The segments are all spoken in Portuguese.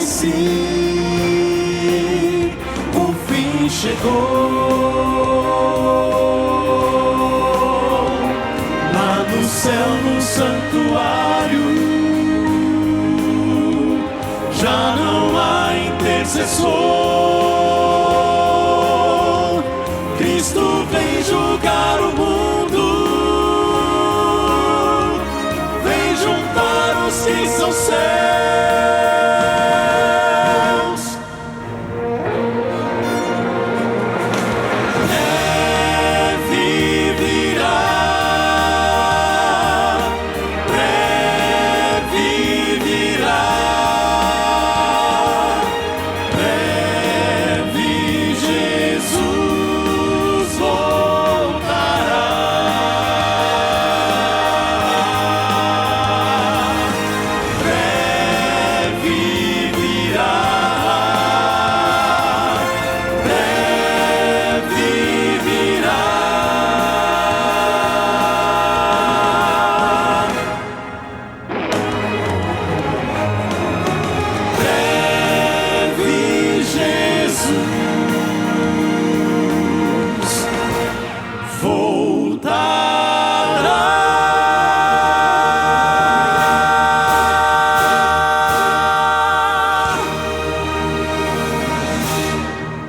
sim, o fim chegou. Lá no céu, no santuário, já não há intercessor. Cristo vem julgar o mundo, vem juntar os que são seus.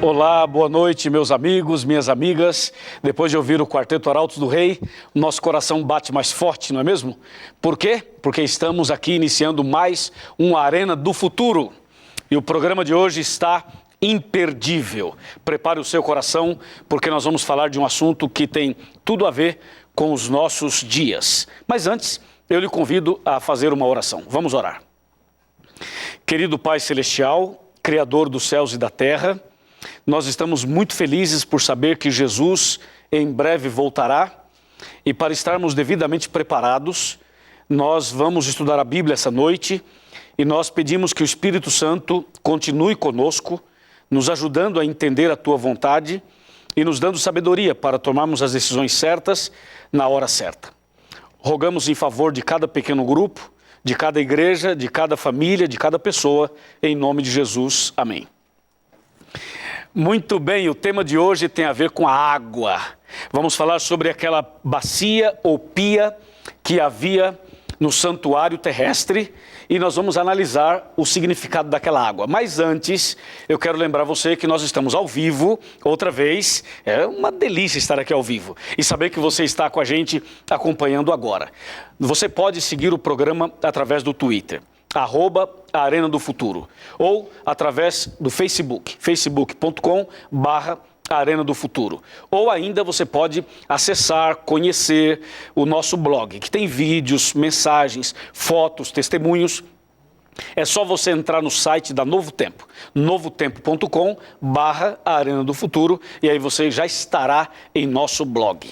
Olá, boa noite, meus amigos, minhas amigas. Depois de ouvir o Quarteto Arautos do Rei, nosso coração bate mais forte, não é mesmo? Por quê? Porque estamos aqui iniciando mais uma Arena do Futuro. E o programa de hoje está imperdível. Prepare o seu coração, porque nós vamos falar de um assunto que tem tudo a ver com os nossos dias. Mas antes, eu lhe convido a fazer uma oração. Vamos orar. Querido Pai Celestial, Criador dos céus e da terra, nós estamos muito felizes por saber que Jesus em breve voltará, e para estarmos devidamente preparados, nós vamos estudar a Bíblia essa noite e nós pedimos que o Espírito Santo continue conosco, nos ajudando a entender a Tua vontade e nos dando sabedoria para tomarmos as decisões certas na hora certa. Rogamos em favor de cada pequeno grupo, de cada igreja, de cada família, de cada pessoa, em nome de Jesus. Amém. Muito bem, o tema de hoje tem a ver com a água. Vamos falar sobre aquela bacia ou pia que havia no santuário terrestre e nós vamos analisar o significado daquela água. Mas antes, eu quero lembrar você que nós estamos ao vivo, outra vez. É uma delícia estar aqui ao vivo e saber que você está com a gente acompanhando agora. Você pode seguir o programa através do Twitter, @Arena do Futuro, ou através do Facebook, facebook.com/Arena do Futuro. Ou ainda você pode acessar, conhecer o nosso blog, que tem vídeos, mensagens, fotos, testemunhos. É só você entrar no site da Novo Tempo, novotempo.com/Arena do Futuro, e aí você já estará em nosso blog.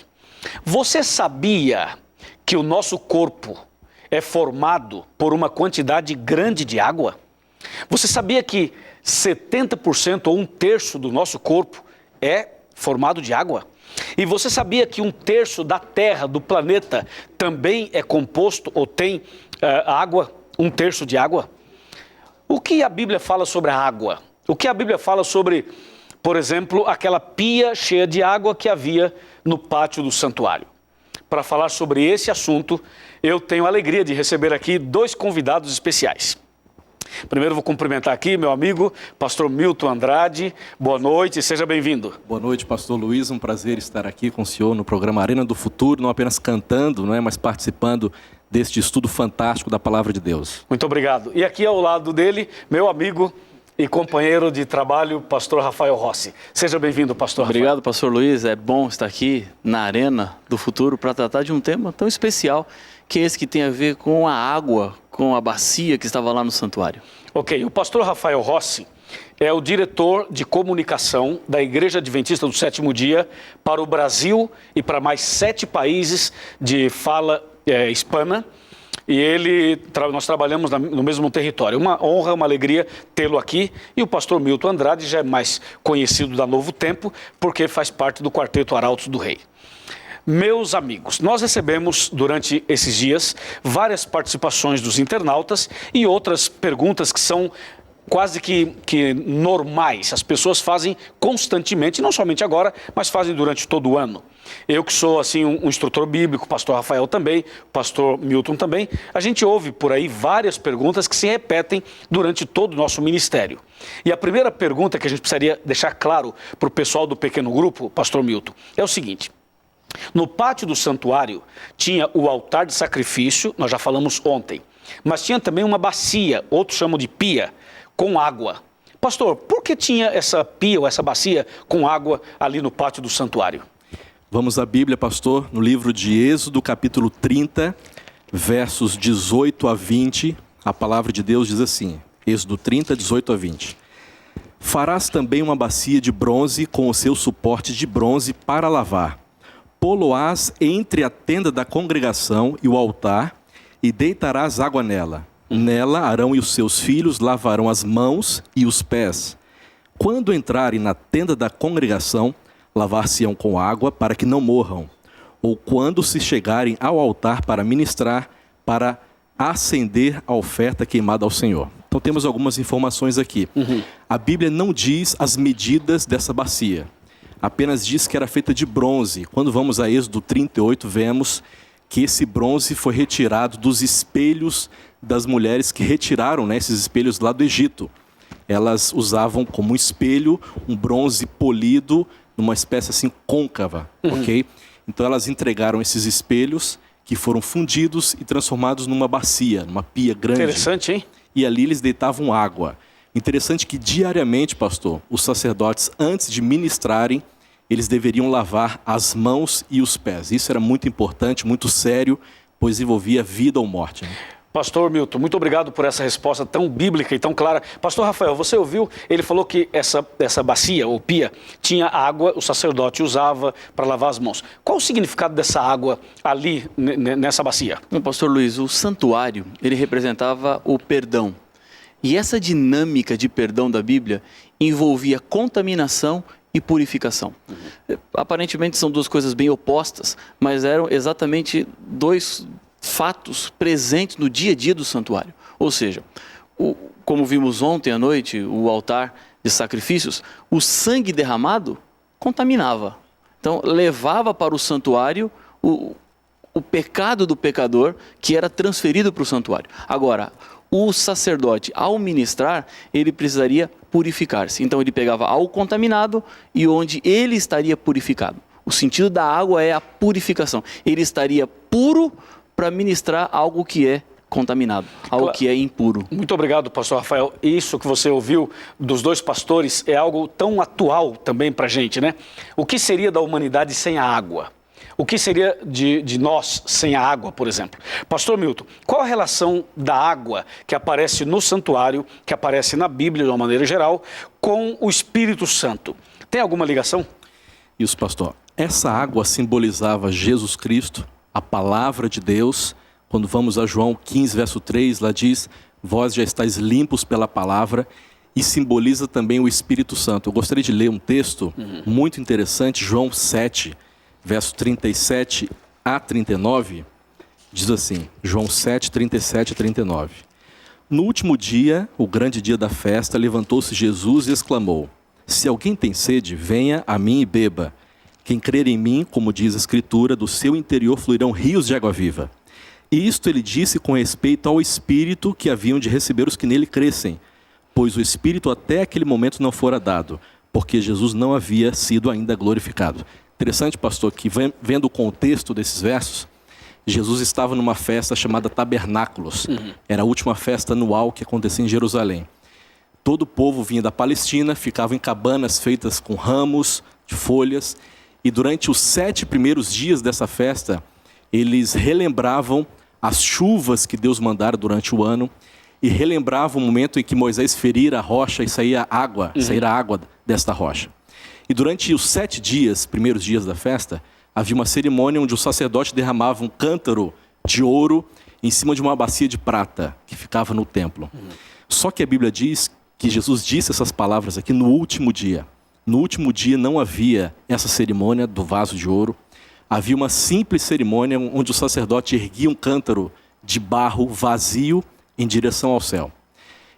Você sabia que o nosso corpo é formado por uma quantidade grande de água? Você sabia que 70% ou 1/3 do nosso corpo é formado de água? E você sabia que 1/3 da Terra, do planeta, também é composto ou tem água, 1/3 de água? O que a Bíblia fala sobre a água? O que a Bíblia fala sobre, por exemplo, aquela pia cheia de água que havia no pátio do santuário? Para falar sobre esse assunto, eu tenho a alegria de receber aqui 2 convidados especiais. Primeiro vou cumprimentar aqui meu amigo, pastor Milton Andrade. Boa noite, seja bem-vindo. Boa noite, pastor Luiz, um prazer estar aqui com o senhor no programa Arena do Futuro, não apenas cantando, mas participando deste estudo fantástico da Palavra de Deus. Muito obrigado. E aqui ao lado dele, meu amigo e companheiro de trabalho, pastor Rafael Rossi. Seja bem-vindo, pastor Rafael. Obrigado, pastor Luiz. É bom estar aqui na Arena do Futuro para tratar de um tema tão especial, que é esse que tem a ver com a água, com a bacia que estava lá no santuário. Ok, o pastor Rafael Rossi é o diretor de comunicação da Igreja Adventista do Sétimo Dia para o Brasil e para mais 7 países de fala hispana. E nós trabalhamos no mesmo território. Uma honra, uma alegria tê-lo aqui. E o pastor Milton Andrade já é mais conhecido da Novo Tempo, porque faz parte do Quarteto Arautos do Rei. Meus amigos, nós recebemos durante esses dias várias participações dos internautas e outras perguntas que são quase que normais. As pessoas fazem constantemente, não somente agora, mas fazem durante todo o ano. Eu que sou assim um instrutor bíblico, o pastor Rafael também, o pastor Milton também, a gente ouve por aí várias perguntas que se repetem durante todo o nosso ministério. E a primeira pergunta que a gente precisaria deixar claro para o pessoal do pequeno grupo, pastor Milton, é o seguinte: no pátio do santuário tinha o altar de sacrifício, nós já falamos ontem, mas tinha também uma bacia, outros chamam de pia, com água. Pastor, por que tinha essa pia ou essa bacia com água ali no pátio do santuário? Vamos à Bíblia, pastor, no livro de Êxodo, capítulo 30, versos 18 a 20, a palavra de Deus diz assim, Êxodo 30, 18 a 20. Farás também uma bacia de bronze com o seu suporte de bronze para lavar. Pô-lo-ás entre a tenda da congregação e o altar, e deitarás água nela. Nela Arão e os seus filhos lavarão as mãos e os pés. Quando entrarem na tenda da congregação, lavar-se-ão com água para que não morram. Ou quando se chegarem ao altar para ministrar, para acender a oferta queimada ao Senhor. Então temos algumas informações aqui. A Bíblia não diz as medidas dessa bacia. Apenas diz que era feita de bronze. Quando vamos a Êxodo 38, vemos que esse bronze foi retirado dos espelhos das mulheres que retiraram, esses espelhos lá do Egito. Elas usavam como espelho um bronze polido, numa espécie assim côncava, ok? Então elas entregaram esses espelhos que foram fundidos e transformados numa bacia, numa pia grande. Interessante, hein? E ali eles deitavam água. Interessante que diariamente, pastor, os sacerdotes, antes de ministrarem, eles deveriam lavar as mãos e os pés. Isso era muito importante, muito sério, pois envolvia vida ou morte. Pastor Milton, muito obrigado por essa resposta tão bíblica e tão clara. Pastor Rafael, você ouviu? Ele falou que essa bacia, ou pia, tinha água, o sacerdote usava para lavar as mãos. Qual o significado dessa água ali, nessa bacia? Pastor Luiz, o santuário, ele representava o perdão. E essa dinâmica de perdão da Bíblia envolvia contaminação e purificação. Aparentemente são duas coisas bem opostas, mas eram exatamente dois fatos presentes no dia a dia do santuário. Ou seja, como vimos ontem à noite, o altar de sacrifícios, o sangue derramado contaminava. Então, levava para o santuário o pecado do pecador que era transferido para o santuário. Agora, o sacerdote, ao ministrar, ele precisaria purificar-se. Então, ele pegava algo contaminado e onde ele estaria purificado. O sentido da água é a purificação. Ele estaria puro para ministrar algo que é contaminado, algo que é impuro. Muito obrigado, pastor Rafael. Isso que você ouviu dos dois pastores é algo tão atual também para a gente, né? O que seria da humanidade sem a água? O que seria de nós sem a água, por exemplo? Pastor Milton, qual a relação da água que aparece no santuário, que aparece na Bíblia de uma maneira geral, com o Espírito Santo? Tem alguma ligação? Isso, pastor. Essa água simbolizava Jesus Cristo, a palavra de Deus. Quando vamos a João 15, verso 3, lá diz, vós já estáis limpos pela palavra, e simboliza também o Espírito Santo. Eu gostaria de ler um texto muito interessante, João 7, verso 37 a 39, diz assim, João 7, 37 a 39. No último dia, o grande dia da festa, levantou-se Jesus e exclamou, se alguém tem sede, venha a mim e beba. Quem crer em mim, como diz a Escritura, do seu interior fluirão rios de água viva. E isto ele disse com respeito ao Espírito que haviam de receber os que nele crescem, pois o Espírito até aquele momento não fora dado, porque Jesus não havia sido ainda glorificado. Interessante, pastor, que vendo o contexto desses versos, Jesus estava numa festa chamada Tabernáculos. Era a última festa anual que acontecia em Jerusalém. Todo o povo vinha da Palestina, ficava em cabanas feitas com ramos de folhas, e durante os 7 primeiros dias dessa festa, eles relembravam as chuvas que Deus mandara durante o ano e relembravam o momento em que Moisés ferira a rocha e saíra água desta rocha. E durante os 7 dias, primeiros dias da festa, havia uma cerimônia onde o sacerdote derramava um cântaro de ouro em cima de uma bacia de prata que ficava no templo. Só que a Bíblia diz que Jesus disse essas palavras aqui no último dia. No último dia não havia essa cerimônia do vaso de ouro. Havia uma simples cerimônia onde o sacerdote erguia um cântaro de barro vazio em direção ao céu.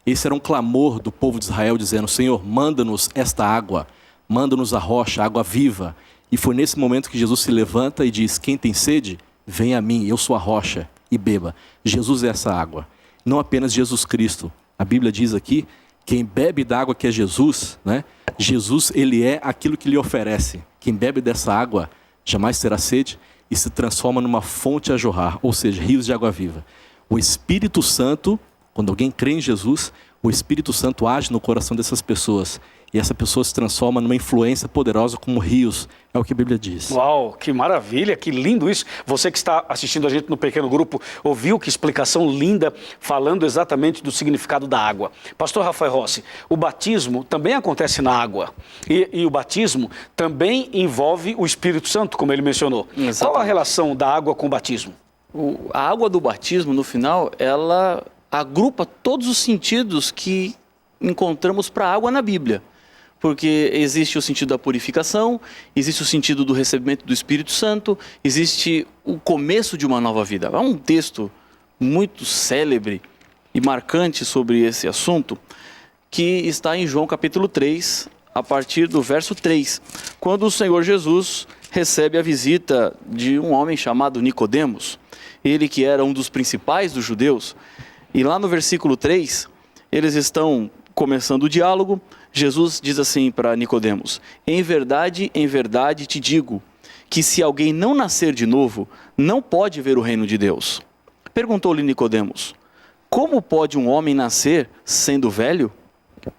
Esse era um clamor do povo de Israel dizendo: Senhor, manda-nos esta água, manda-nos a rocha, a água viva. E foi nesse momento que Jesus se levanta e diz: quem tem sede, vem a mim, eu sou a rocha, e beba. Jesus é essa água, não apenas Jesus Cristo. A Bíblia diz aqui, quem bebe da água que é Jesus, né? Jesus, ele é aquilo que lhe oferece. Quem bebe dessa água jamais terá sede e se transforma numa fonte a jorrar, ou seja, rios de água viva. O Espírito Santo, quando alguém crê em Jesus, o Espírito Santo age no coração dessas pessoas. E essa pessoa se transforma numa influência poderosa como rios. É o que a Bíblia diz. Uau, que maravilha, que lindo isso. Você que está assistindo a gente no pequeno grupo, ouviu que explicação linda, falando exatamente do significado da água. Pastor Rafael Rossi, o batismo também acontece na água. E o batismo também envolve o Espírito Santo, como ele mencionou. Exatamente. Qual a relação da água com o batismo? A água do batismo, no final, ela agrupa todos os sentidos que encontramos para a água na Bíblia. Porque existe o sentido da purificação, existe o sentido do recebimento do Espírito Santo, existe o começo de uma nova vida. Há um texto muito célebre e marcante sobre esse assunto, que está em João capítulo 3, a partir do verso 3, quando o Senhor Jesus recebe a visita de um homem chamado Nicodemos, ele que era um dos principais dos judeus, e lá no versículo 3, eles estão começando o diálogo. Jesus diz assim para Nicodemos: em verdade te digo, que se alguém não nascer de novo, não pode ver o reino de Deus. Perguntou-lhe Nicodemos: como pode um homem nascer sendo velho?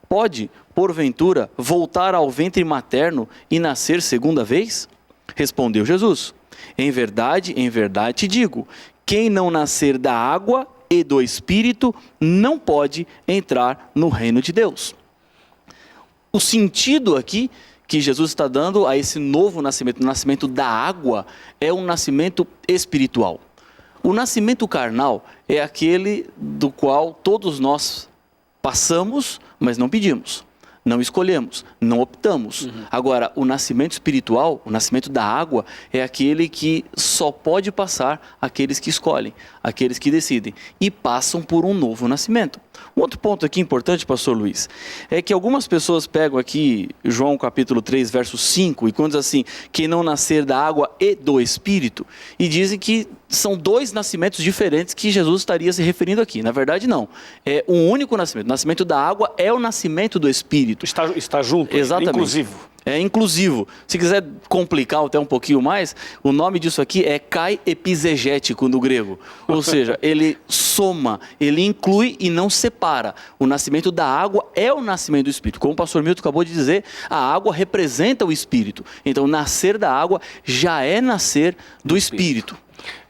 Pode, porventura, voltar ao ventre materno e nascer segunda vez? Respondeu Jesus: em verdade te digo, quem não nascer da água e do Espírito não pode entrar no reino de Deus. O sentido aqui que Jesus está dando a esse novo nascimento, o nascimento da água, é um nascimento espiritual. O nascimento carnal é aquele do qual todos nós passamos, mas não pedimos, não escolhemos, não optamos. Agora, o nascimento espiritual, o nascimento da água, é aquele que só pode passar aqueles que escolhem, aqueles que decidem e passam por um novo nascimento. Um outro ponto aqui importante, pastor Luiz, é que algumas pessoas pegam aqui João capítulo 3, verso 5, e quando diz assim, quem não nascer da água e do Espírito, e dizem que são dois nascimentos diferentes que Jesus estaria se referindo aqui. Na verdade, não. É um único nascimento. O nascimento da água é o nascimento do Espírito. Está junto, exatamente. Inclusivo. É inclusivo. Se quiser complicar até um pouquinho mais, o nome disso aqui é kai epizegético no grego. Ou seja, ele soma, ele inclui e não separa. O nascimento da água é o nascimento do Espírito. Como o pastor Milton acabou de dizer, a água representa o Espírito. Então, nascer da água já é nascer do Espírito.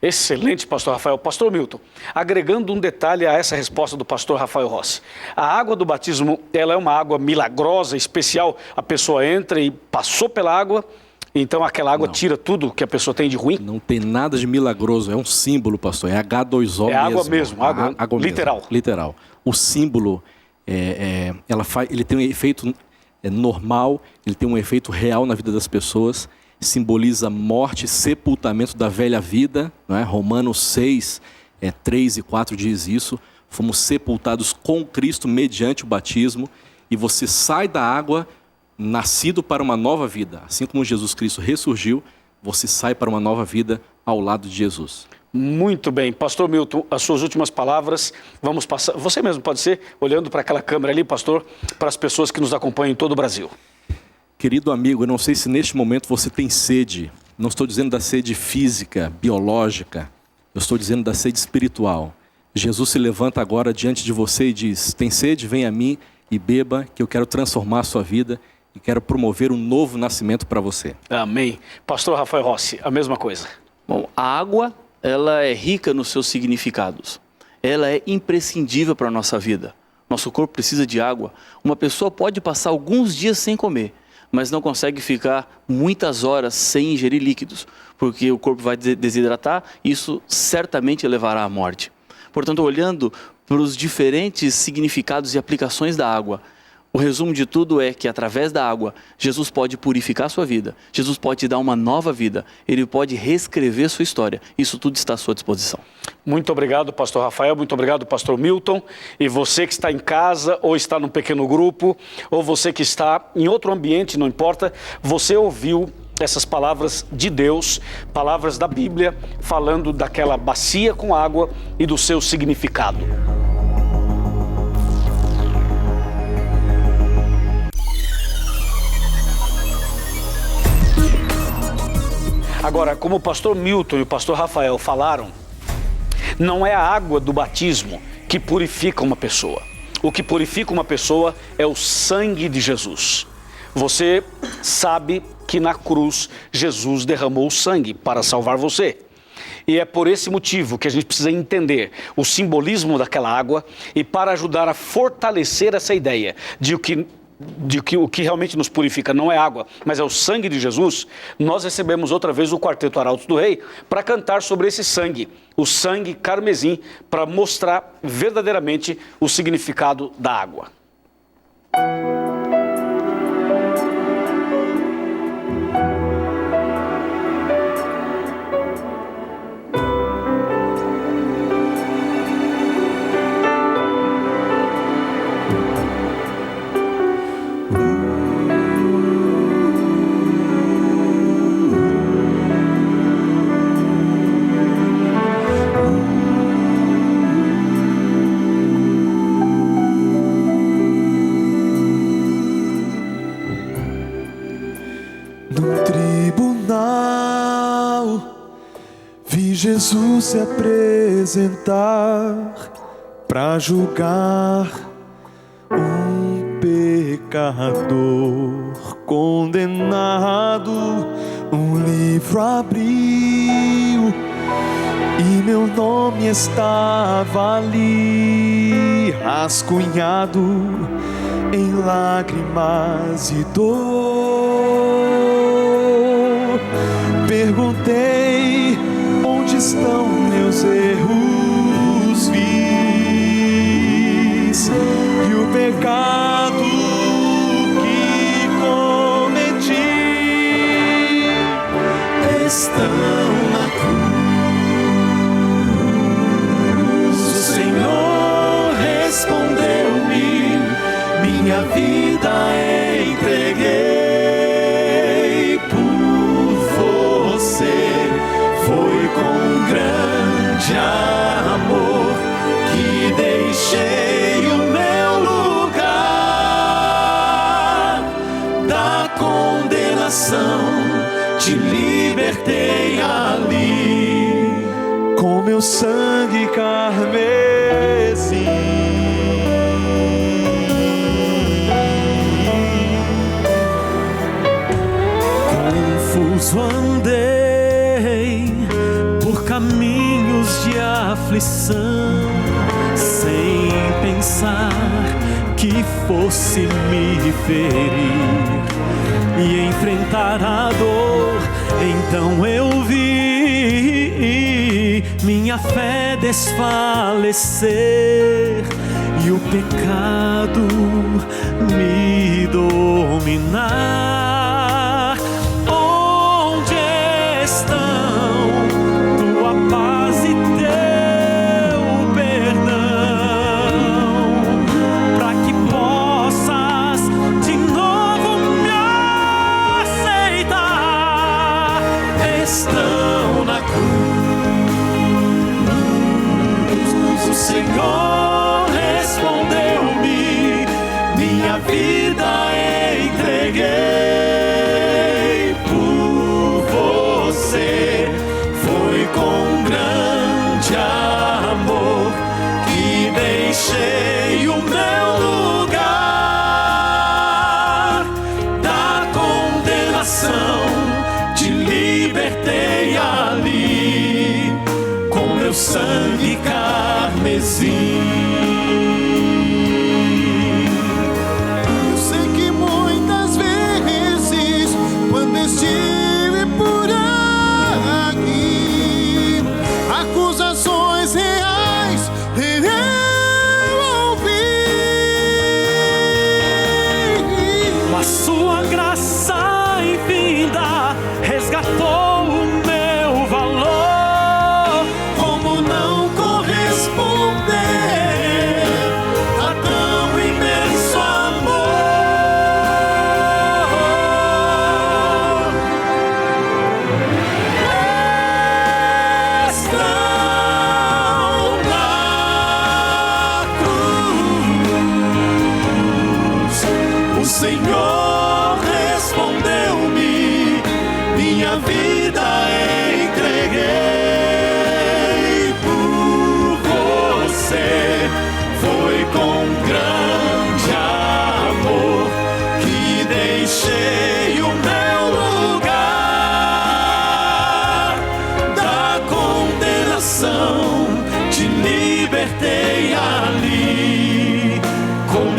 Excelente, pastor Rafael. Pastor Milton, agregando um detalhe a essa resposta do pastor Rafael Rossi. A água do batismo, ela é uma água milagrosa, especial. A pessoa entra e passou pela água, então aquela água tira tudo que a pessoa tem de ruim? Não tem nada de milagroso, é um símbolo, pastor. É H2O mesmo. É água mesmo, água literal. Mesmo, literal. O símbolo, ele tem um efeito normal, ele tem um efeito real na vida das pessoas. Simboliza morte e sepultamento da velha vida, não é? Romanos 6, 3 e 4 diz isso. Fomos sepultados com Cristo mediante o batismo, e você sai da água nascido para uma nova vida. Assim como Jesus Cristo ressurgiu, você sai para uma nova vida ao lado de Jesus. Muito bem. Pastor Milton, as suas últimas palavras, vamos passar, você mesmo pode ser, olhando para aquela câmera ali, pastor, para as pessoas que nos acompanham em todo o Brasil. Querido amigo, eu não sei se neste momento você tem sede. Não estou dizendo da sede física, biológica. Eu estou dizendo da sede espiritual. Jesus se levanta agora diante de você e diz: tem sede? Vem a mim e beba, que eu quero transformar a sua vida e quero promover um novo nascimento para você. Amém. Pastor Rafael Rossi, a mesma coisa. Bom, a água, ela é rica nos seus significados. Ela é imprescindível para a nossa vida. Nosso corpo precisa de água. Uma pessoa pode passar alguns dias sem comer, mas não consegue ficar muitas horas sem ingerir líquidos, porque o corpo vai desidratar e isso certamente levará à morte. Portanto, olhando para os diferentes significados e aplicações da água, o resumo de tudo é que através da água, Jesus pode purificar a sua vida, Jesus pode te dar uma nova vida, Ele pode reescrever sua história. Isso tudo está à sua disposição. Muito obrigado, pastor Rafael, muito obrigado, pastor Milton. E você que está em casa, ou está num pequeno grupo, ou você que está em outro ambiente, não importa, você ouviu essas palavras de Deus, palavras da Bíblia, falando daquela bacia com água e do seu significado. Agora, como o pastor Milton e o pastor Rafael falaram, não é a água do batismo que purifica uma pessoa. O que purifica uma pessoa é o sangue de Jesus. Você sabe que na cruz Jesus derramou o sangue para salvar você. E é por esse motivo que a gente precisa entender o simbolismo daquela água e para ajudar a fortalecer essa ideia de que o que realmente nos purifica não é água, mas é o sangue de Jesus, nós recebemos outra vez o Quarteto Arautos do Rei para cantar sobre esse sangue, o sangue carmesim, para mostrar verdadeiramente o significado da água. Jesus se apresentar para julgar um pecador condenado. Um livro abriu e meu nome estava ali, rascunhado em lágrimas e dor. Perguntei: onde estão meus erros? Fiz e o pecado que cometi estão na cruz. O Senhor respondeu-me: minha vida entreguei por você. Foi com grande amor que deixei o meu lugar da condenação, te libertei ali com meu sangue carmesim. Confuso andei por caminhos de aflição, sem pensar que fosse me ferir e enfrentar a dor. Então eu vi minha fé desfalecer e o pecado me dominar. Onde estão tua paz e teu perdão, para que possas de novo me aceitar? Estão na cruz. O Senhor respondeu-me: minha vida entreguei por você. Foi com grande amor que deixei o meu lugar da condenação, te libertei ali com meu sangue carmesim. Eu sei que muitas vezes, quando estive por aqui, acusações reais eu ouvi, mas sua graça infinita resgatou o meu valor. Como não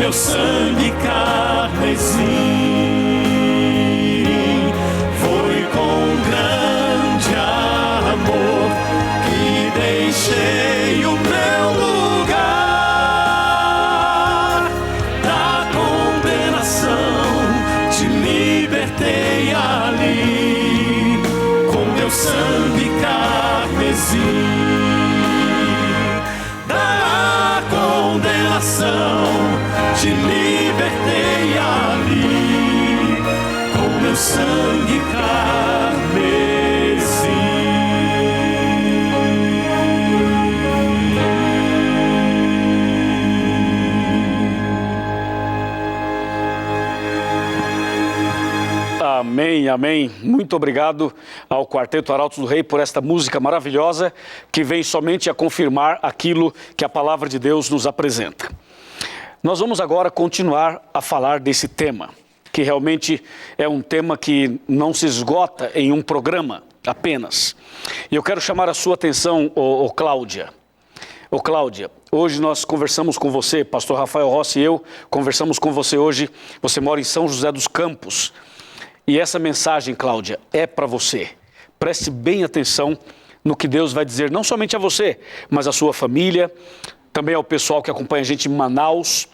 meu sangue carmesim. Foi com grande amor que deixei o meu lugar da condenação, te libertei ali com meu sangue carmesim. Da condenação te libertei ali com meu sangue carmesim. Amém, amém. Muito obrigado ao Quarteto Arautos do Rei por esta música maravilhosa que vem somente a confirmar aquilo que a palavra de Deus nos apresenta. Nós vamos agora continuar a falar desse tema, que realmente é um tema que não se esgota em um programa apenas. E eu quero chamar a sua atenção, Cláudia. Cláudia, hoje nós conversamos com você, pastor Rafael Rossi e eu, conversamos com você hoje. Você mora em São José dos Campos. E essa mensagem, Cláudia, é para você. Preste bem atenção no que Deus vai dizer, não somente a você, mas a sua família, também ao pessoal que acompanha a gente em Manaus,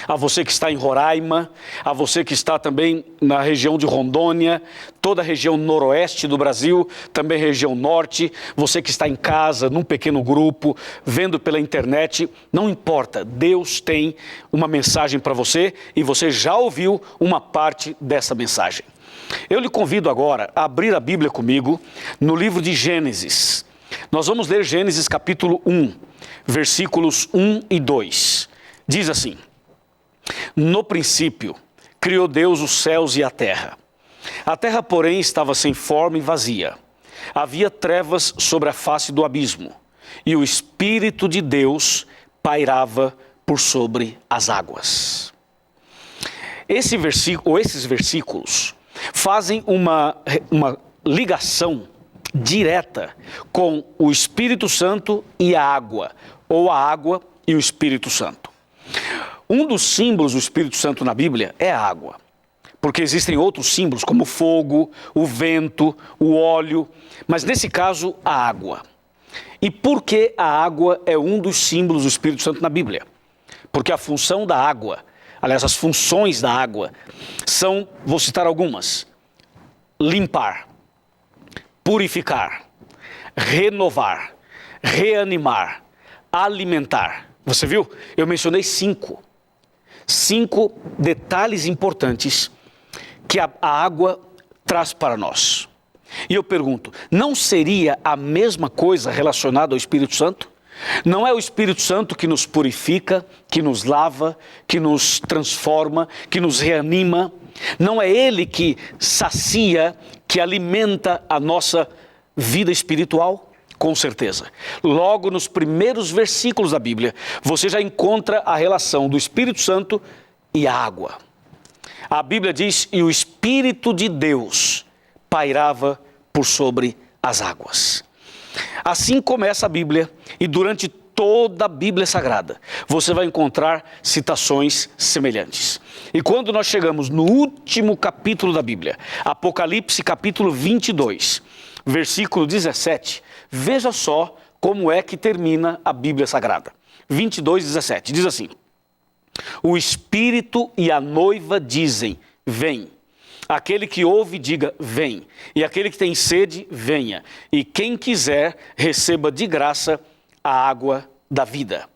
a você que está em Roraima, a você que está também na região de Rondônia, toda a região noroeste do Brasil, também região norte, você que está em casa, num pequeno grupo, vendo pela internet, não importa, Deus tem uma mensagem para você e você já ouviu uma parte dessa mensagem. Eu lhe convido agora a abrir a Bíblia comigo no livro de Gênesis. Nós vamos ler Gênesis capítulo 1, versículos 1 e 2. Diz assim: no princípio, criou Deus os céus e a terra. A terra, porém, estava sem forma e vazia. Havia trevas sobre a face do abismo, e o Espírito de Deus pairava por sobre as águas. Esses versículos fazem uma ligação direta com o Espírito Santo e a água, ou a água e o Espírito Santo. Um dos símbolos do Espírito Santo na Bíblia é a água, porque existem outros símbolos como o fogo, o vento, o óleo, mas nesse caso a água. E por que a água é um dos símbolos do Espírito Santo na Bíblia? Porque a função da água, aliás, as funções da água são, vou citar algumas: limpar, purificar, renovar, reanimar, alimentar. Você viu? Eu mencionei 5 detalhes importantes que a água traz para nós. E eu pergunto, não seria a mesma coisa relacionada ao Espírito Santo? Não é o Espírito Santo que nos purifica, que nos lava, que nos transforma, que nos reanima? Não é Ele que sacia, que alimenta a nossa vida espiritual? Com certeza. Logo nos primeiros versículos da Bíblia, você já encontra a relação do Espírito Santo e a água. A Bíblia diz, e o Espírito de Deus pairava por sobre as águas. Assim começa a Bíblia, e durante toda a Bíblia Sagrada, você vai encontrar citações semelhantes. E quando nós chegamos no último capítulo da Bíblia, Apocalipse capítulo 22, versículo 17, veja só como é que termina a Bíblia Sagrada. 22:17, diz assim: o Espírito e a noiva dizem, vem. Aquele que ouve, diga, vem. E aquele que tem sede, venha. E quem quiser, receba de graça a água da vida.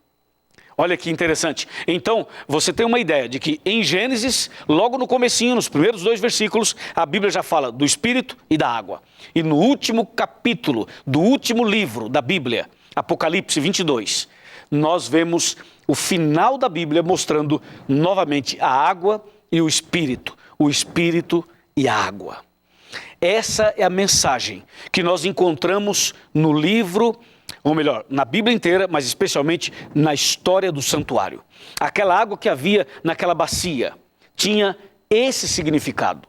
Olha que interessante. Então, você tem uma ideia de que em Gênesis, logo no comecinho, nos primeiros 2 versículos, a Bíblia já fala do Espírito e da água. E no último capítulo do último livro da Bíblia, Apocalipse 22, nós vemos o final da Bíblia mostrando novamente a água e o Espírito e a água. Essa é a mensagem que nós encontramos no livro, ou melhor, na Bíblia inteira, mas especialmente na história do santuário. Aquela água que havia naquela bacia tinha esse significado.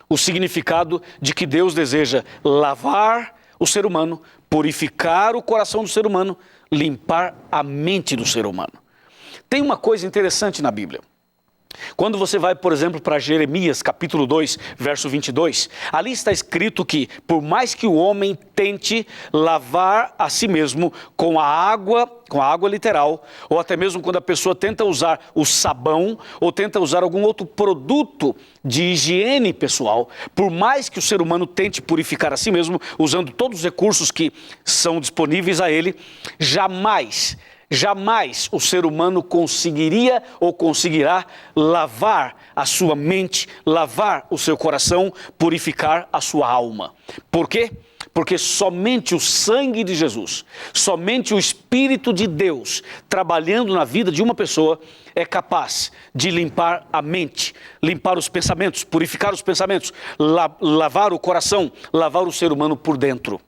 O significado de que Deus deseja lavar o ser humano, purificar o coração do ser humano, limpar a mente do ser humano. Tem uma coisa interessante na Bíblia. Quando você vai, por exemplo, para Jeremias, capítulo 2, verso 22, ali está escrito que, por mais que o homem tente lavar a si mesmo com a água literal, ou até mesmo quando a pessoa tenta usar o sabão, ou tenta usar algum outro produto de higiene pessoal, por mais que o ser humano tente purificar a si mesmo, usando todos os recursos que são disponíveis a ele, jamais o ser humano conseguiria ou conseguirá lavar a sua mente, lavar o seu coração, purificar a sua alma. Por quê? Porque somente o sangue de Jesus, somente o Espírito de Deus trabalhando na vida de uma pessoa é capaz de limpar a mente, limpar os pensamentos, purificar os pensamentos, lavar o coração, lavar o ser humano por dentro.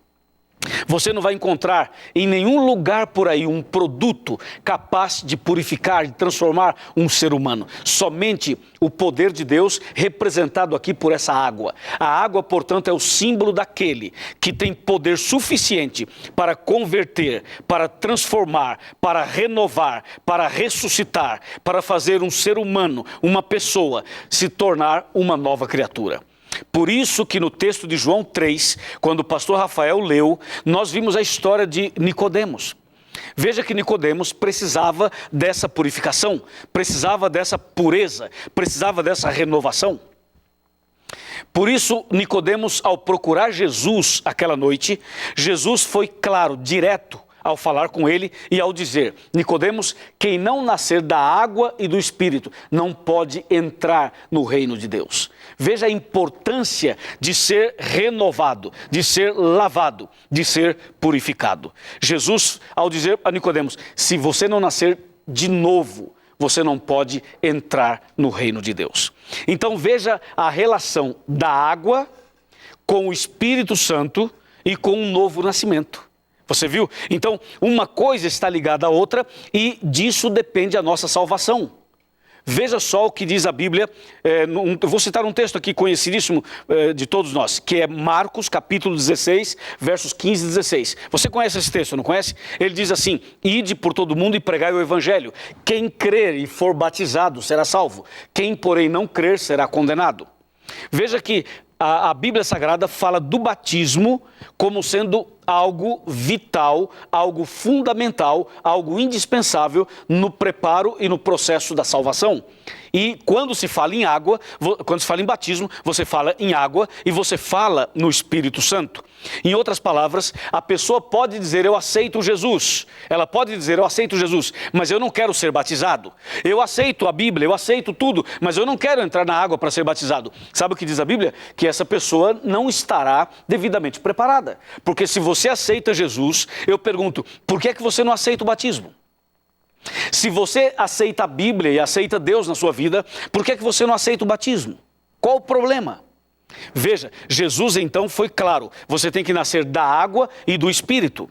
Você não vai encontrar em nenhum lugar por aí um produto capaz de purificar, de transformar um ser humano. Somente o poder de Deus representado aqui por essa água. A água, portanto, é o símbolo daquele que tem poder suficiente para converter, para transformar, para renovar, para ressuscitar, para fazer um ser humano, uma pessoa, se tornar uma nova criatura. Por isso que no texto de João 3, quando o pastor Rafael leu, nós vimos a história de Nicodemos. Veja que Nicodemos precisava dessa purificação, precisava dessa pureza, precisava dessa renovação. Por isso, Nicodemos, ao procurar Jesus aquela noite, Jesus foi claro, direto, ao falar com ele e ao dizer: Nicodemos, quem não nascer da água e do Espírito não pode entrar no reino de Deus. Veja a importância de ser renovado, de ser lavado, de ser purificado. Jesus, ao dizer a Nicodemos: se você não nascer de novo, você não pode entrar no reino de Deus. Então veja a relação da água com o Espírito Santo e com um novo nascimento. Você viu? Então, uma coisa está ligada à outra e disso depende a nossa salvação. Veja só o que diz a Bíblia, eu vou citar um texto aqui conhecidíssimo de todos nós, que é Marcos, capítulo 16, versos 15 e 16. Você conhece esse texto, não conhece? Ele diz assim: ide por todo mundo e pregai o evangelho. Quem crer e for batizado será salvo. Quem, porém, não crer será condenado. Veja que a Bíblia Sagrada fala do batismo como sendo algo vital, algo fundamental, algo indispensável no preparo e no processo da salvação. E quando se fala em água, quando se fala em batismo, você fala em água e você fala no Espírito Santo. Em outras palavras, a pessoa pode dizer: eu aceito Jesus. Ela pode dizer: eu aceito Jesus, mas eu não quero ser batizado. Eu aceito a Bíblia, eu aceito tudo, mas eu não quero entrar na água para ser batizado. Sabe o que diz a Bíblia? Que essa pessoa não estará devidamente preparada. Porque se você aceita Jesus, eu pergunto: por que é que você não aceita o batismo? Se você aceita a Bíblia e aceita Deus na sua vida, por que é que você não aceita o batismo? Qual o problema? Veja, Jesus então foi claro: você tem que nascer da água e do Espírito.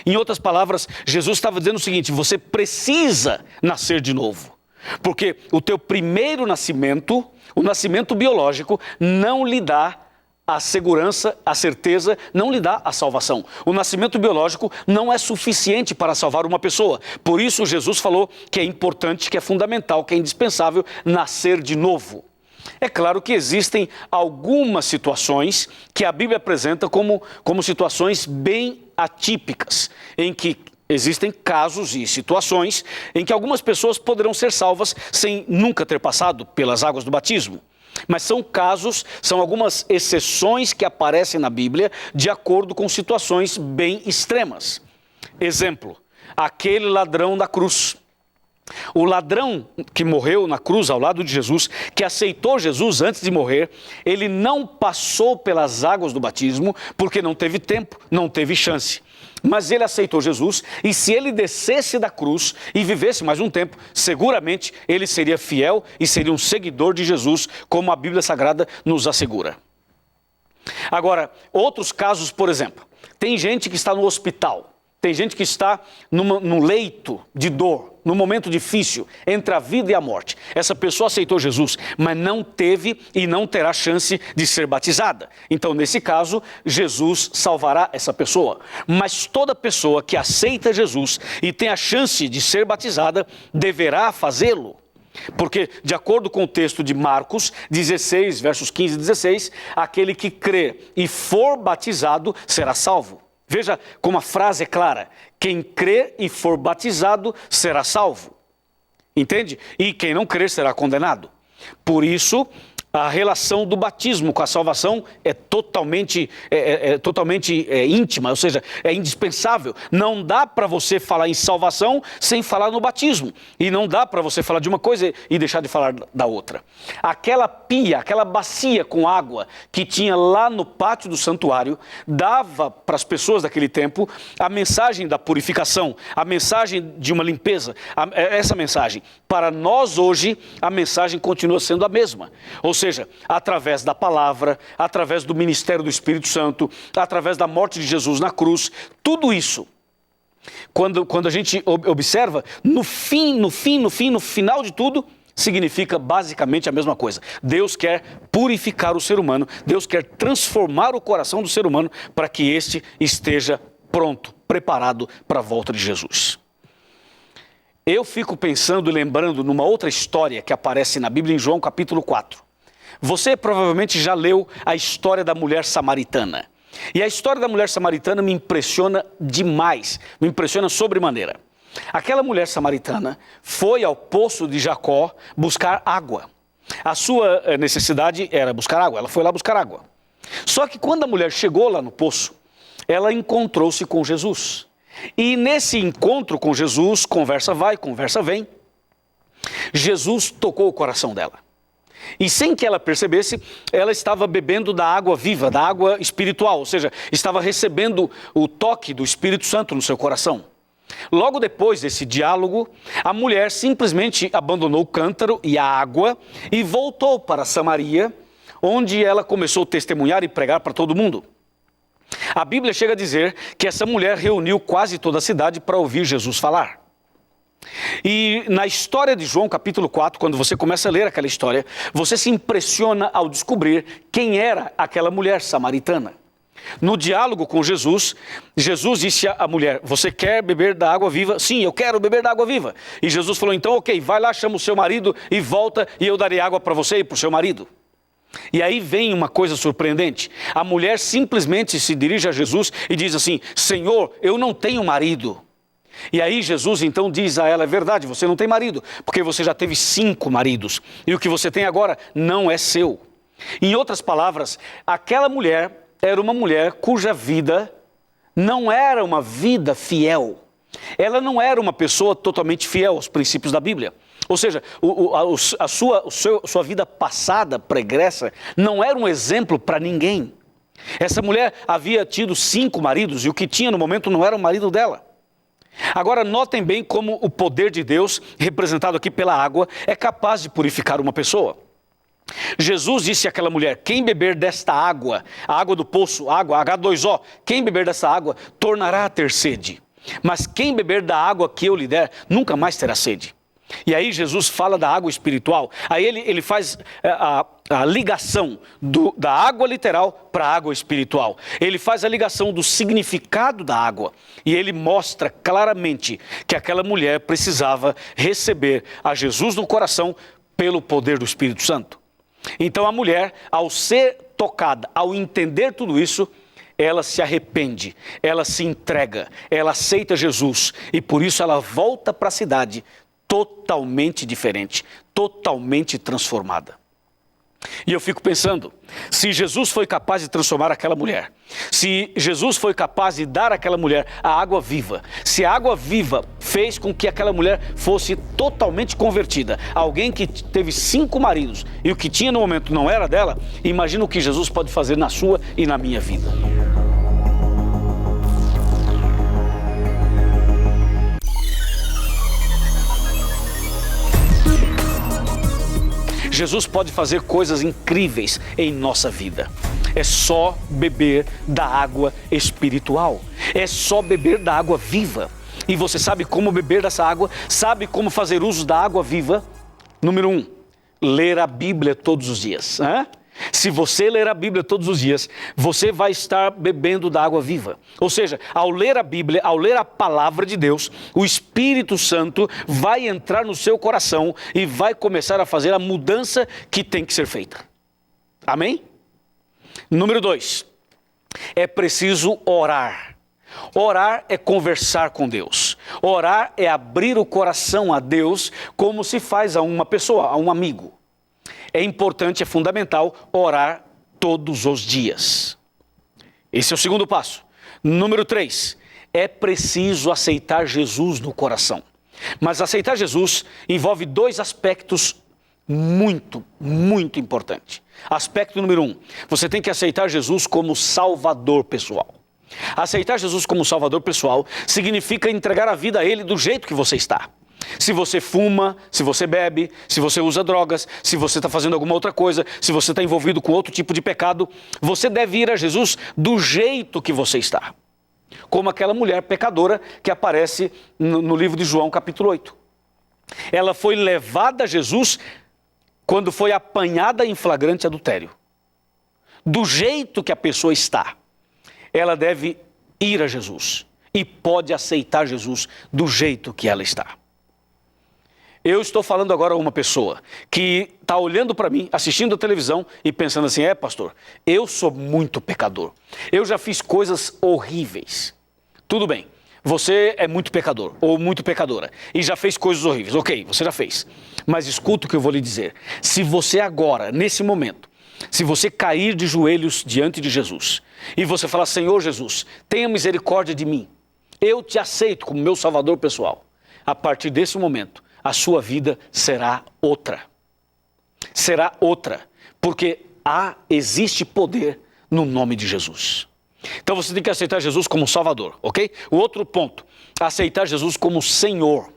Em outras palavras, Jesus estava dizendo o seguinte: você precisa nascer de novo. Porque o teu primeiro nascimento, o nascimento biológico, não lhe dá a segurança, a certeza, não lhe dá a salvação. O nascimento biológico não é suficiente para salvar uma pessoa. Por isso Jesus falou que é importante, que é fundamental, que é indispensável nascer de novo. É claro que existem algumas situações que a Bíblia apresenta como situações bem atípicas, em que existem casos e situações em que algumas pessoas poderão ser salvas sem nunca ter passado pelas águas do batismo. Mas são casos, são algumas exceções que aparecem na Bíblia de acordo com situações bem extremas. Exemplo, aquele ladrão da cruz. O ladrão que morreu na cruz ao lado de Jesus, que aceitou Jesus antes de morrer, ele não passou pelas águas do batismo porque não teve tempo, não teve chance. Mas ele aceitou Jesus e se ele descesse da cruz e vivesse mais um tempo, seguramente ele seria fiel e seria um seguidor de Jesus, como a Bíblia Sagrada nos assegura. Agora, outros casos, por exemplo, tem gente que está no hospital, tem gente que está num leito de dor, num momento difícil, entre a vida e a morte. essa pessoa aceitou Jesus, mas não teve e não terá chance de ser batizada. Então, nesse caso, Jesus salvará essa pessoa. Mas toda pessoa que aceita Jesus e tem a chance de ser batizada, deverá fazê-lo. Porque, de acordo com o texto de Marcos 16, versos 15 e 16, aquele que crê e for batizado será salvo. Veja como a frase é clara: quem crê e for batizado será salvo. Entende? E quem não crer será condenado. Por isso, a relação do batismo com a salvação é totalmente íntima, ou seja, é indispensável. Não dá para você falar em salvação sem falar no batismo. E não dá para você falar de uma coisa e deixar de falar da outra. Aquela pia, aquela bacia com água que tinha lá no pátio do santuário, dava para as pessoas daquele tempo a mensagem da purificação, a mensagem de uma limpeza. Essa mensagem. Para nós hoje, a mensagem continua sendo a mesma. Ou seja, através da palavra, através do ministério do Espírito Santo, através da morte de Jesus na cruz, tudo isso, quando a gente observa, no final de tudo, significa basicamente a mesma coisa. Deus quer purificar o ser humano, Deus quer transformar o coração do ser humano para que este esteja pronto, preparado para a volta de Jesus. Eu fico pensando e lembrando numa outra história que aparece na Bíblia em João capítulo 4. Você provavelmente já leu a história da mulher samaritana. E a história da mulher samaritana me impressiona demais, me impressiona sobremaneira. Aquela mulher samaritana foi ao poço de Jacó buscar água. A sua necessidade era buscar água, ela foi lá buscar água. Só que quando a mulher chegou lá no poço, ela encontrou-se com Jesus. E nesse encontro com Jesus, conversa vai, conversa vem, Jesus tocou o coração dela. E sem que ela percebesse, ela estava bebendo da água viva, da água espiritual, ou seja, estava recebendo o toque do Espírito Santo no seu coração. Logo depois desse diálogo, a mulher simplesmente abandonou o cântaro e a água e voltou para Samaria, onde ela começou a testemunhar e pregar para todo mundo. A Bíblia chega a dizer que essa mulher reuniu quase toda a cidade para ouvir Jesus falar. E na história de João capítulo 4, quando você começa a ler aquela história, você se impressiona ao descobrir quem era aquela mulher samaritana. No diálogo com Jesus, Jesus disse à mulher: você quer beber da água viva? Sim, eu quero beber da água viva. E Jesus falou: então ok, vai lá, chama o seu marido e volta e eu darei água para você e para o seu marido. E aí vem uma coisa surpreendente. A mulher simplesmente se dirige a Jesus e diz assim: Senhor, eu não tenho marido. E aí Jesus então diz a ela: é verdade, você não tem marido, porque você já teve 5 maridos. E o que você tem agora não é seu. Em outras palavras, aquela mulher era uma mulher cuja vida não era uma vida fiel. Ela não era uma pessoa totalmente fiel aos princípios da Bíblia. Ou seja, a sua vida passada, pregressa, não era um exemplo para ninguém. Essa mulher havia tido 5 maridos e o que tinha no momento não era o marido dela. Agora, notem bem como o poder de Deus, representado aqui pela água, é capaz de purificar uma pessoa. Jesus disse àquela mulher: quem beber desta água, a água do poço, água H2O, quem beber dessa água tornará a ter sede. Mas quem beber da água que eu lhe der, nunca mais terá sede. E aí Jesus fala da água espiritual. Aí ele faz a ligação da água literal para a água espiritual. Ele faz a ligação do significado da água. E ele mostra claramente que aquela mulher precisava receber a Jesus no coração pelo poder do Espírito Santo. Então a mulher, ao ser tocada, ao entender tudo isso, ela se arrepende, ela se entrega, ela aceita Jesus. E por isso ela volta para a cidade totalmente diferente, totalmente transformada. E eu fico pensando, se Jesus foi capaz de transformar aquela mulher, se Jesus foi capaz de dar àquela mulher a água viva, se a água viva fez com que aquela mulher fosse totalmente convertida, alguém que teve 5 maridos e o que tinha no momento não era dela, imagina o que Jesus pode fazer na sua e na minha vida. Jesus pode fazer coisas incríveis em nossa vida. É só beber da água espiritual. É só beber da água viva. E você sabe como beber dessa água? Sabe como fazer uso da água viva? Número 1, ler a Bíblia todos os dias. Se você ler a Bíblia todos os dias, você vai estar bebendo da água viva. Ou seja, ao ler a Bíblia, ao ler a palavra de Deus, o Espírito Santo vai entrar no seu coração e vai começar a fazer a mudança que tem que ser feita. Amém? Número 2, é preciso orar. Orar é conversar com Deus. Orar é abrir o coração a Deus como se faz a uma pessoa, a um amigo. É importante, é fundamental orar todos os dias. Esse é o segundo passo. Número 3, é preciso aceitar Jesus no coração. Mas aceitar Jesus envolve 2 aspectos muito importantes. Aspecto número 1, você tem que aceitar Jesus como Salvador pessoal. Aceitar Jesus como Salvador pessoal significa entregar a vida a Ele do jeito que você está. Se você fuma, se você bebe, se você usa drogas, se você está fazendo alguma outra coisa, se você está envolvido com outro tipo de pecado, você deve ir a Jesus do jeito que você está. Como aquela mulher pecadora que aparece no livro de João, capítulo 8. Ela foi levada a Jesus quando foi apanhada em flagrante adultério. Do jeito que a pessoa está, ela deve ir a Jesus e pode aceitar Jesus do jeito que ela está. Eu estou falando agora a uma pessoa que está olhando para mim, assistindo a televisão e pensando assim, pastor, eu sou muito pecador. Eu já fiz coisas horríveis. Tudo bem, você é muito pecador ou muito pecadora e já fez coisas horríveis. Ok, você já fez. Mas escuta o que eu vou lhe dizer. Se você agora, nesse momento, se você cair de joelhos diante de Jesus e você falar, Senhor Jesus, tenha misericórdia de mim. Eu te aceito como meu Salvador pessoal. A partir desse momento, a sua vida será outra. Será outra, porque existe poder no nome de Jesus. Então você tem que aceitar Jesus como Salvador, ok? O outro ponto, aceitar Jesus como Senhor.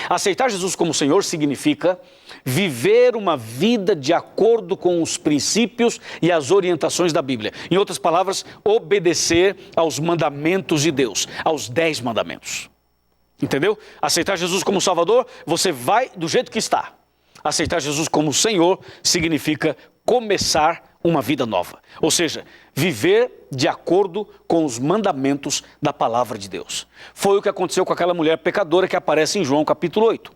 Aceitar Jesus como Senhor significa viver uma vida de acordo com os princípios e as orientações da Bíblia. Em outras palavras, obedecer aos mandamentos de Deus, aos 10 mandamentos. Entendeu? Aceitar Jesus como Salvador, você vai do jeito que está. Aceitar Jesus como Senhor significa começar uma vida nova. Ou seja, viver de acordo com os mandamentos da palavra de Deus. Foi o que aconteceu com aquela mulher pecadora que aparece em João capítulo 8.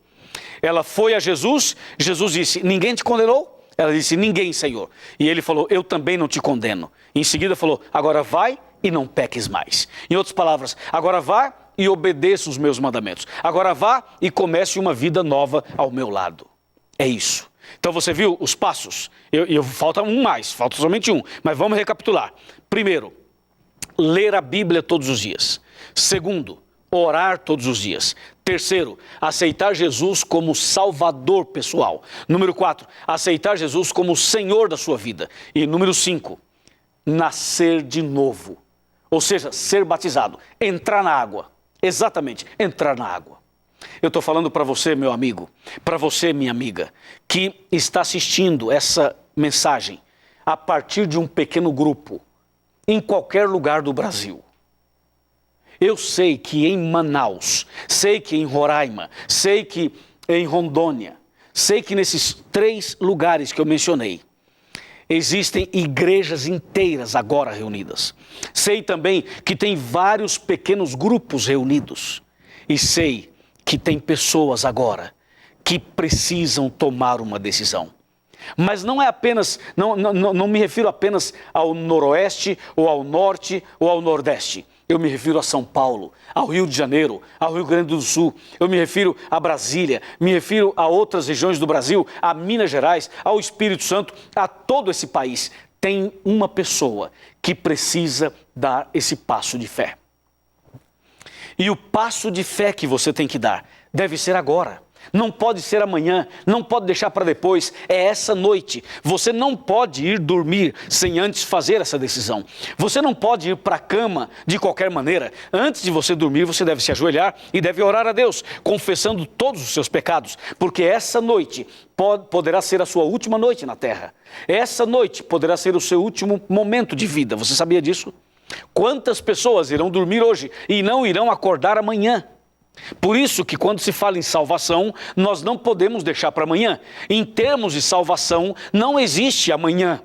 Ela foi a Jesus, Jesus disse, ninguém te condenou? Ela disse, ninguém, Senhor. E ele falou, eu também não te condeno. Em seguida falou, agora vai e não peques mais. Em outras palavras, agora vá e obedeça os meus mandamentos. Agora vá e comece uma vida nova ao meu lado. É isso. Então você viu os passos? Falta um mais, falta somente um. Mas vamos recapitular. Primeiro, ler a Bíblia todos os dias. Segundo, orar todos os dias. Terceiro, aceitar Jesus como Salvador pessoal. Número 4, aceitar Jesus como Senhor da sua vida. E número 5, nascer de novo. Ou seja, ser batizado, entrar na água. Exatamente, entrar na água. Eu estou falando para você, meu amigo, para você, minha amiga, que está assistindo essa mensagem a partir de um pequeno grupo, em qualquer lugar do Brasil. Eu sei que em Manaus, sei que em Roraima, sei que em Rondônia, sei que nesses 3 lugares que eu mencionei, existem igrejas inteiras agora reunidas. Sei também que tem vários pequenos grupos reunidos. E sei que tem pessoas agora que precisam tomar uma decisão. Mas não é apenas, não me refiro apenas ao noroeste, ou ao norte, ou ao nordeste. Eu me refiro a São Paulo, ao Rio de Janeiro, ao Rio Grande do Sul. Eu me refiro a Brasília, me refiro a outras regiões do Brasil, a Minas Gerais, ao Espírito Santo, a todo esse país. Tem uma pessoa que precisa dar esse passo de fé. E o passo de fé que você tem que dar deve ser agora. Não pode ser amanhã, não pode deixar para depois, é essa noite. Você não pode ir dormir sem antes fazer essa decisão. Você não pode ir para a cama de qualquer maneira. Antes de você dormir, você deve se ajoelhar e deve orar a Deus, confessando todos os seus pecados, porque essa noite poderá ser a sua última noite na terra. Essa noite poderá ser o seu último momento de vida. Você sabia disso? Quantas pessoas irão dormir hoje e não irão acordar amanhã? Por isso que quando se fala em salvação, nós não podemos deixar para amanhã. Em termos de salvação, não existe amanhã.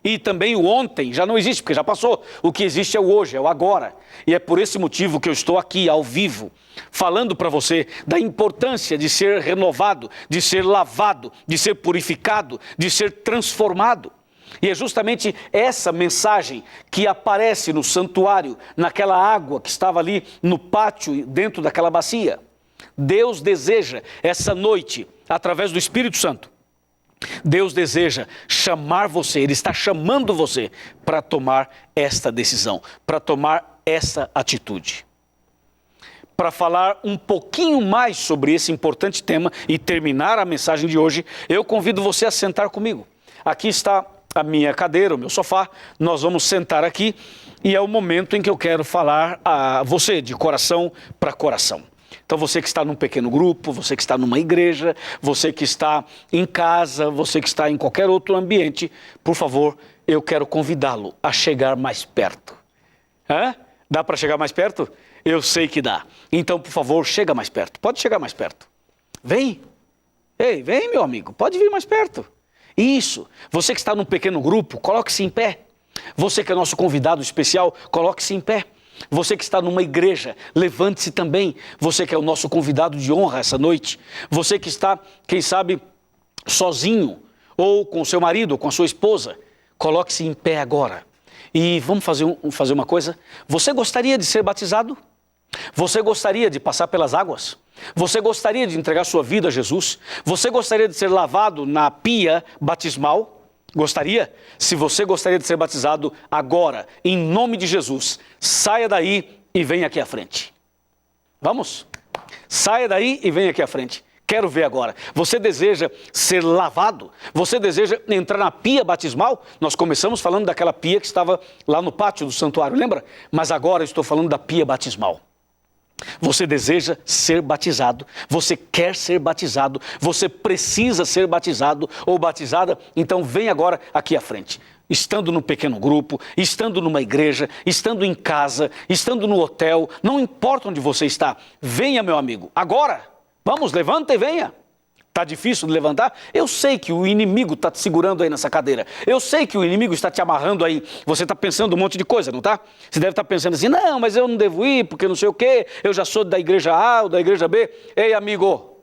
E também o ontem já não existe, porque já passou. O que existe é o hoje, é o agora. E é por esse motivo que eu estou aqui, ao vivo, falando para você da importância de ser renovado, de ser lavado, de ser purificado, de ser transformado. E é justamente essa mensagem que aparece no santuário, naquela água que estava ali no pátio, dentro daquela bacia. Deus deseja essa noite, através do Espírito Santo, Deus deseja chamar você, Ele está chamando você para tomar esta decisão, para tomar essa atitude. Para falar um pouquinho mais sobre esse importante tema e terminar a mensagem de hoje, eu convido você a sentar comigo. Aqui está a minha cadeira, o meu sofá, nós vamos sentar aqui e é o momento em que eu quero falar a você de coração para coração. Então você que está num pequeno grupo, você que está numa igreja, você que está em casa, você que está em qualquer outro ambiente, por favor, eu quero convidá-lo a chegar mais perto. Dá para chegar mais perto? Eu sei que dá. Então, por favor, chega mais perto. Pode chegar mais perto. Vem. Ei, vem, meu amigo. Pode vir mais perto. Isso. Você que está num pequeno grupo, coloque-se em pé. Você que é nosso convidado especial, coloque-se em pé. Você que está numa igreja, levante-se também. Você que é o nosso convidado de honra essa noite. Você que está, quem sabe, sozinho, ou com o seu marido, ou com a sua esposa, coloque-se em pé agora. E vamos fazer uma coisa. Você gostaria de ser batizado? Você gostaria de passar pelas águas? Você gostaria de entregar sua vida a Jesus? Você gostaria de ser lavado na pia batismal? Gostaria? Se você gostaria de ser batizado agora, em nome de Jesus, saia daí e venha aqui à frente. Vamos? Saia daí e venha aqui à frente. Quero ver agora. Você deseja ser lavado? Você deseja entrar na pia batismal? Nós começamos falando daquela pia que estava lá no pátio do santuário, lembra? Mas agora eu estou falando da pia batismal. Você deseja ser batizado, você quer ser batizado, você precisa ser batizado ou batizada, então vem agora aqui à frente. Estando num pequeno grupo, estando numa igreja, estando em casa, estando no hotel, não importa onde você está, venha, meu amigo, agora, vamos, levanta e venha. Está difícil de levantar? Eu sei que o inimigo está te segurando aí nessa cadeira. Eu sei que o inimigo está te amarrando aí. Você está pensando um monte de coisa, não está? Você deve estar pensando assim, não, mas eu não devo ir porque não sei o quê. Eu já sou da igreja A ou da igreja B. Ei, amigo,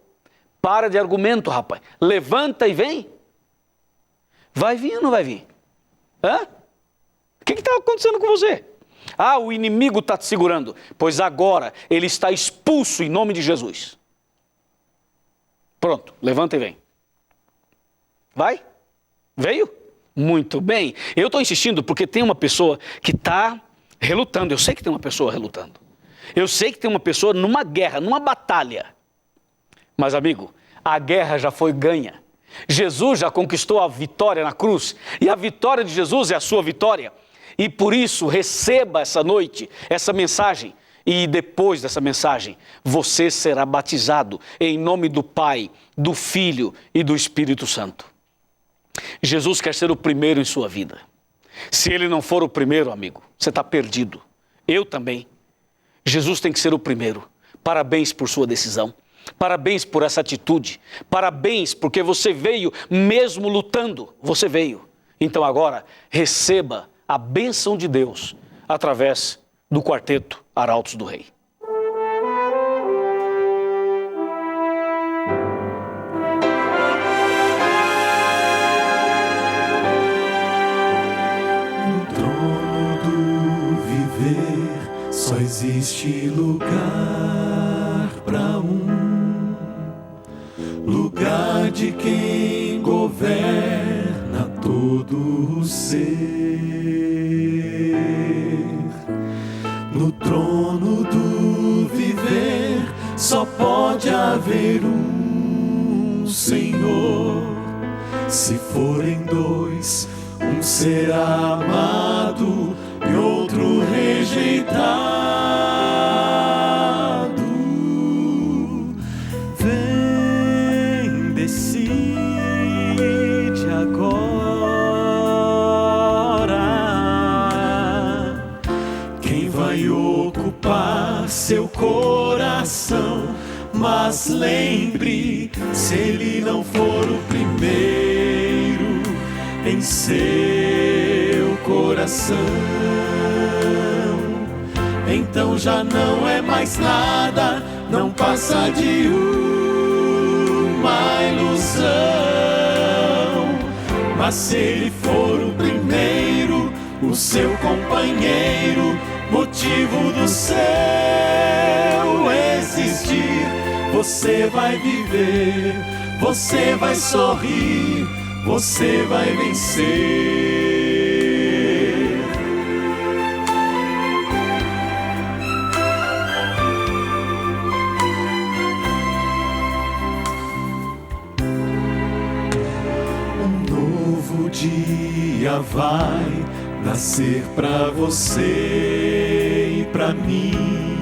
para de argumento, rapaz. Levanta e vem. Vai vir ou não vai vir? O que está acontecendo com você? O inimigo está te segurando. Pois agora ele está expulso em nome de Jesus. Pronto, levanta e vem. Vai? Veio? Muito bem. Eu estou insistindo porque tem uma pessoa que está relutando. Eu sei que tem uma pessoa relutando. Eu sei que tem uma pessoa numa guerra, numa batalha. Mas, amigo, a guerra já foi ganha. Jesus já conquistou a vitória na cruz. E a vitória de Jesus é a sua vitória. E por isso, receba essa noite, essa mensagem. E depois dessa mensagem, você será batizado em nome do Pai, do Filho e do Espírito Santo. Jesus quer ser o primeiro em sua vida. Se Ele não for o primeiro, amigo, você está perdido. Eu também. Jesus tem que ser o primeiro. Parabéns por sua decisão. Parabéns por essa atitude. Parabéns porque você veio mesmo lutando. Você veio. Então agora, receba a bênção de Deus através do Quarteto Arautos do Rei. No trono do viver só existe lugar para lugar de quem governa todo o ser. No trono do viver só pode haver um Senhor. Se forem dois, um será amado e outro rejeitado. Vem, decide agora. Quem vai ocupar seu coração Mas lembre, se ele não for o primeiro em seu coração, então já não é mais nada, não passa de uma ilusão. Mas se ele for o primeiro, o seu companheiro, motivo do seu existir, você vai viver, você vai sorrir, você vai vencer. Dia vai nascer pra você e pra mim.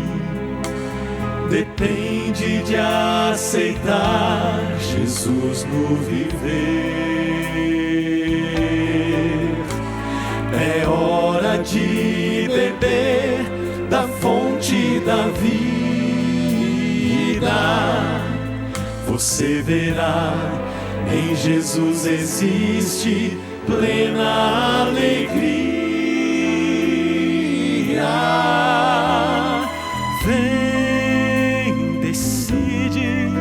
Depende de aceitar Jesus no viver. É hora de beber da fonte da vida. Você verá, em Jesus existe plena alegria. Vem, decide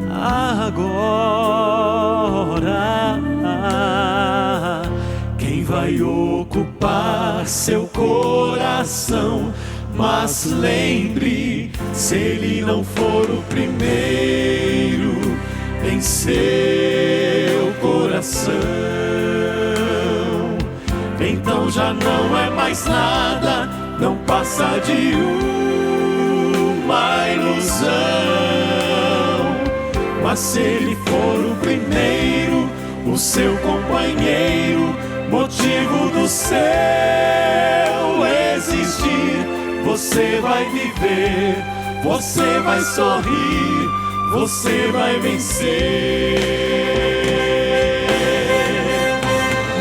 agora quem vai ocupar seu coração. Mas lembre, se ele não for o primeiro em seu coração, então já não é mais nada, não passa de uma ilusão. Mas se ele for o primeiro, o seu companheiro, motivo do seu existir, você vai viver, você vai sorrir, você vai vencer.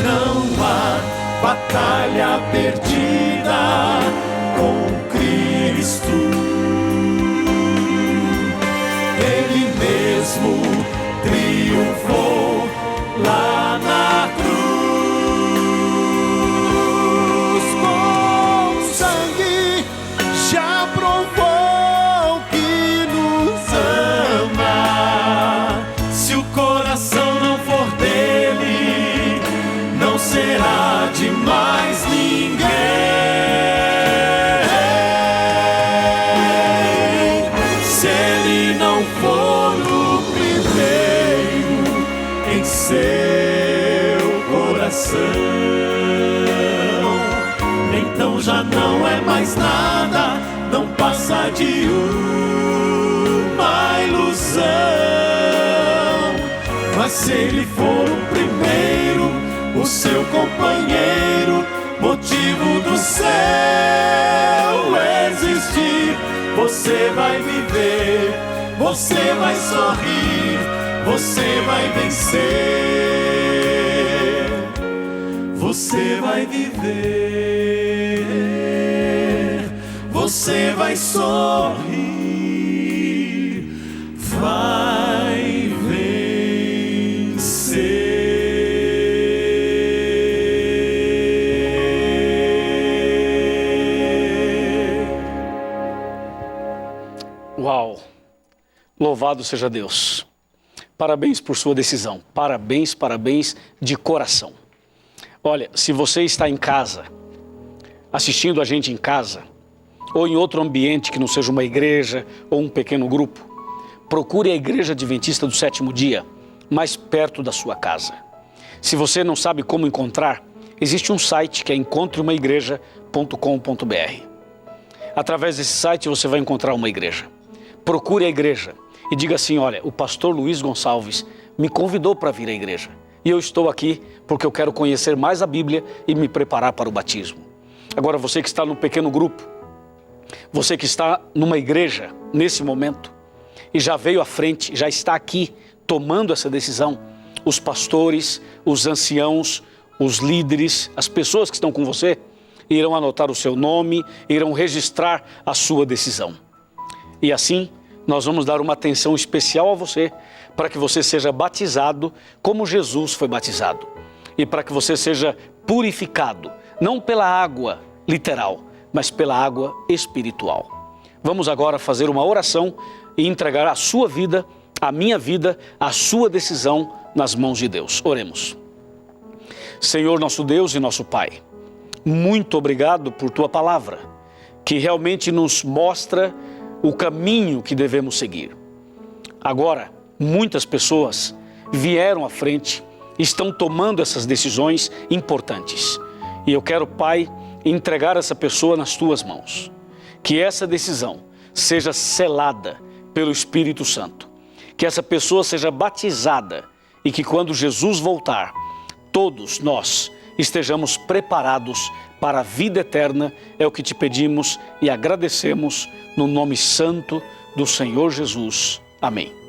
Não há batalha perdida com Cristo. Ele mesmo triunfou lá na cruz. Com sangue já provou que nos ama. Se o coração não for dele, não será de mais ninguém. Se ele não for o primeiro em seu coração, então já não é mais nada, não passa de uma ilusão. Mas se ele for o primeiro, o seu companheiro, motivo do seu existir, você vai viver, você vai sorrir, você vai vencer. Você vai viver, você vai sorrir, vai vencer. Uau! Louvado seja Deus. Parabéns por sua decisão. Parabéns, parabéns de coração. Olha, se você está em casa, assistindo a gente em casa, ou em outro ambiente que não seja uma igreja ou um pequeno grupo, procure a Igreja Adventista do Sétimo Dia, mais perto da sua casa. Se você não sabe como encontrar, existe um site que é encontreumaigreja.com.br. Através desse site você vai encontrar uma igreja. Procure a igreja e diga assim: olha, o pastor Luiz Gonçalves me convidou para vir à igreja. E eu estou aqui porque eu quero conhecer mais a Bíblia e me preparar para o batismo. Agora, você que está no pequeno grupo, você que está numa igreja nesse momento e já veio à frente, já está aqui tomando essa decisão, os pastores, os anciãos, os líderes, as pessoas que estão com você, irão anotar o seu nome, irão registrar a sua decisão. E assim, nós vamos dar uma atenção especial a você, para que você seja batizado como Jesus foi batizado. E para que você seja purificado, não pela água literal, mas pela água espiritual. Vamos agora fazer uma oração e entregar a sua vida, a minha vida, a sua decisão nas mãos de Deus. Oremos. Senhor, nosso Deus e nosso Pai, muito obrigado por Tua palavra, que realmente nos mostra o caminho que devemos seguir. Agora, muitas pessoas vieram à frente, estão tomando essas decisões importantes. E eu quero, Pai, entregar essa pessoa nas Tuas mãos. Que essa decisão seja selada pelo Espírito Santo. Que essa pessoa seja batizada e que quando Jesus voltar, todos nós estejamos preparados para a vida eterna. É o que te pedimos e agradecemos no nome santo do Senhor Jesus. Amém.